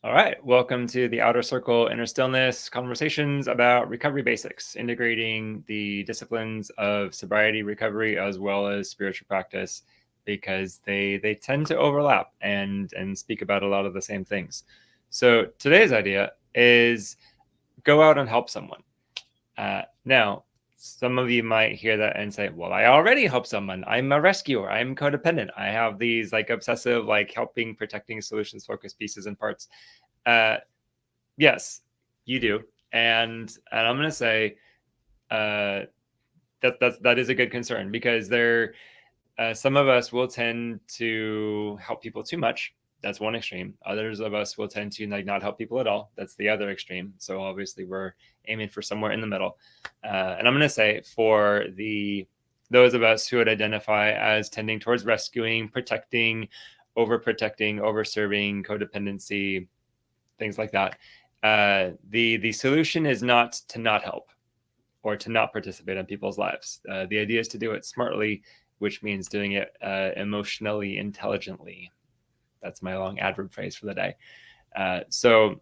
All right, welcome to the Outer Circle Inner Stillness conversations about recovery basics, integrating the disciplines of sobriety, recovery, as well as spiritual practice, because they tend to overlap and speak about a lot of the same things. So today's idea is go out and help someone. Now, some of you might hear that and say, well, I already help someone. I'm a rescuer. I'm codependent. I have these like obsessive, like helping, protecting, solutions focused pieces and parts. Yes, you do. And I'm going to say that is a good concern, because some of us will tend to help people too much. That's one extreme. Others of us will tend to like not help people at all. That's the other extreme. So obviously we're aiming for somewhere in the middle. And I'm going to say for those of us who would identify as tending towards rescuing, protecting, overprotecting, overserving, codependency, things like that, the solution is not to not help or to not participate in people's lives. The idea is to do it smartly, which means doing it emotionally intelligently. That's my long adverb phrase for the day. So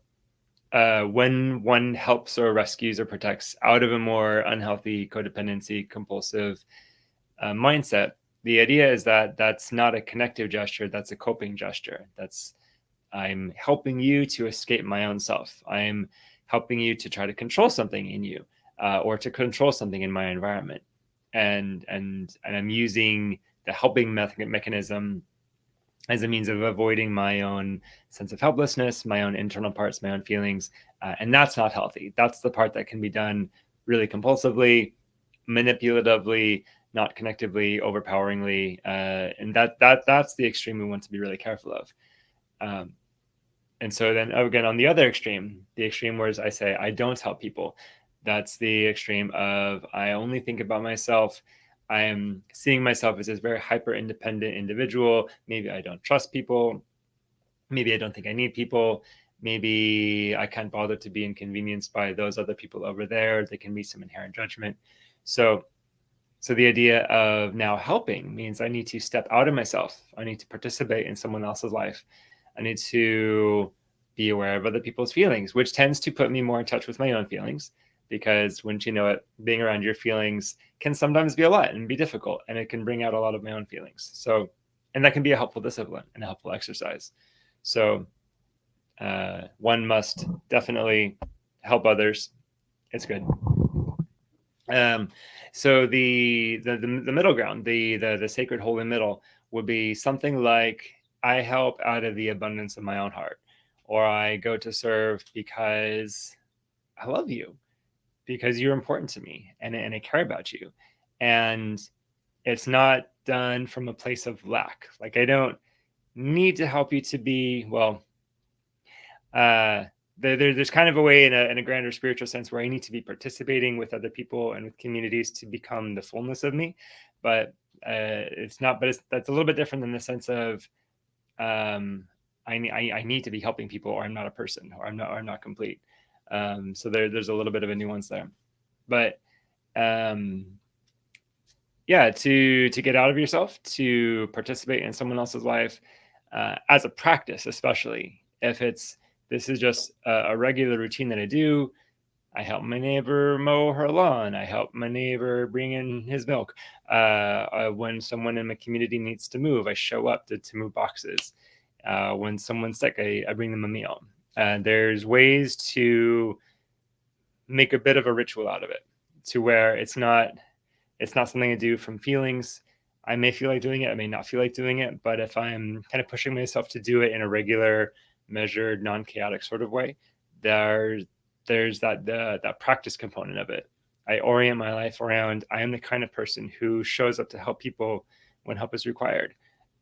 when one helps or rescues or protects out of a more unhealthy codependency, compulsive mindset, the idea is that that's not a connective gesture, that's a coping gesture. I'm helping you to escape my own self. I'm helping you to try to control something in you, or to control something in my environment. And I'm using the helping mechanism as a means of avoiding my own sense of helplessness, my own internal parts, my own feelings. And that's not healthy. That's the part that can be done really compulsively, manipulatively, not connectively, overpoweringly. And that's the extreme we want to be really careful of. And so then again, on the other extreme, the extreme where I say I don't help people, that's the extreme of I only think about myself. I am seeing myself as this very hyper independent individual. Maybe I don't trust people. Maybe I don't think I need people. Maybe I can't bother to be inconvenienced by those other people over there. There can be some inherent judgment. So the idea of now helping means I need to step out of myself. I need to participate in someone else's life. I need to be aware of other people's feelings, which tends to put me more in touch with my own feelings, because once you know it, being around your feelings can sometimes be a lot and be difficult, and it can bring out a lot of my own feelings. So, and that can be a helpful discipline and a helpful exercise. So one must definitely help others. It's good. So the middle ground, the sacred holy middle, would be something like I help out of the abundance of my own heart, or I go to serve because I love you, because you're important to me, and I care about you. And it's not done from a place of lack. Like I don't need to help you to be, well, there's kind of a way in a grander spiritual sense where I need to be participating with other people and with communities to become the fullness of me. But it's not, but that's a little bit different than the sense of I need to be helping people, or I'm not a person, or I'm not complete. So there's a little bit of a nuance there. But yeah, to get out of yourself, to participate in someone else's life, as a practice, especially if this is just a regular routine that I do. I help my neighbor mow her lawn. I help my neighbor bring in his milk. When someone in my community needs to move, I show up to move boxes. When someone's sick, I bring them a meal. There's ways to make a bit of a ritual out of it, to where it's not something I do from feelings. I may feel like doing it, I may not feel like doing it, but if I'm kind of pushing myself to do it in a regular, measured, non-chaotic sort of way, there's that practice component of it. I orient my life around I am the kind of person who shows up to help people when help is required,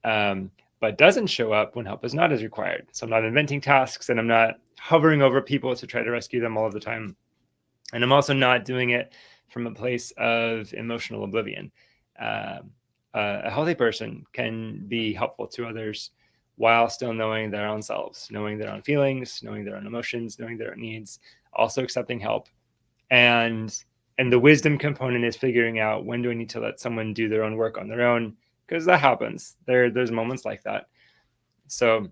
but doesn't show up when help is not as required. So I'm not inventing tasks, and I'm not hovering over people to try to rescue them all of the time. And I'm also not doing it from a place of emotional oblivion. A healthy person can be helpful to others while still knowing their own selves, knowing their own feelings, knowing their own emotions, knowing their own needs, also accepting help. And the wisdom component is figuring out, when do I need to let someone do their own work on their own? Because that happens. There's moments like that. So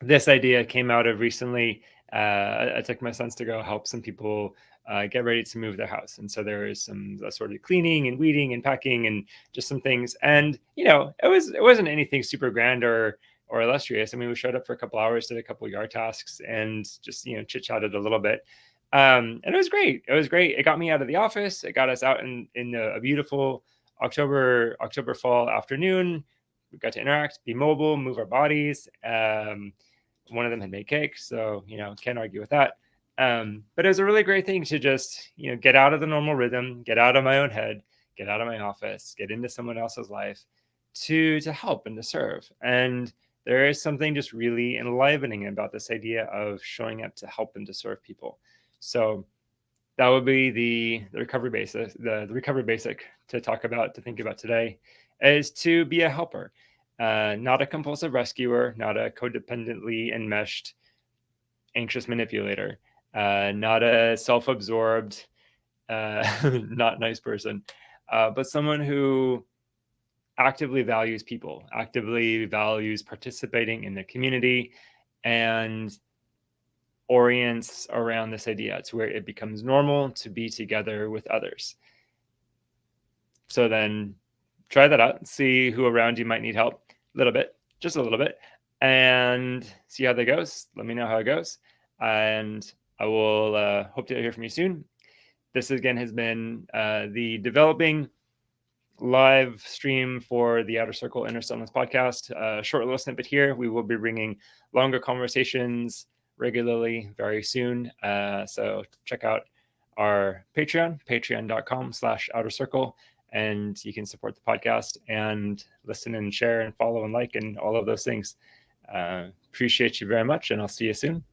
this idea came out of recently. I took my sons to go help some people get ready to move their house, and so there was some sort of cleaning and weeding and packing and just some things. And it wasn't anything super grand or illustrious. I mean, we showed up for a couple hours, did a couple yard tasks, and just chit chatted a little bit. And it was great. It was great. It got me out of the office. It got us out in a beautiful October fall afternoon. We got to interact, be mobile, move our bodies. One of them had made cake, so can't argue with that. But it was a really great thing to just get out of the normal rhythm, get out of my own head, get out of my office, get into someone else's life to help and to serve. And there is something just really enlivening about this idea of showing up to help and to serve people. So that would be the recovery basic. The recovery basic to think about today is to be a helper, not a compulsive rescuer, not a codependently enmeshed anxious manipulator, not a self-absorbed, not nice person, but someone who actively values people, actively values participating in the community, and orients around this idea to where it becomes normal to be together with others. So then try that out, see who around you might need help a little bit, just a little bit, and see how that goes. Let me know how it goes. And I will hope to hear from you soon. This again has been the developing live stream for the Outer Circle Inner Stillness podcast. Short little snippet here. We will be bringing longer conversations regularly very soon. So check out our patreon.com/outer circle, and you can support the podcast and listen and share and follow and like and all of those things. Appreciate you very much, and I'll see you soon.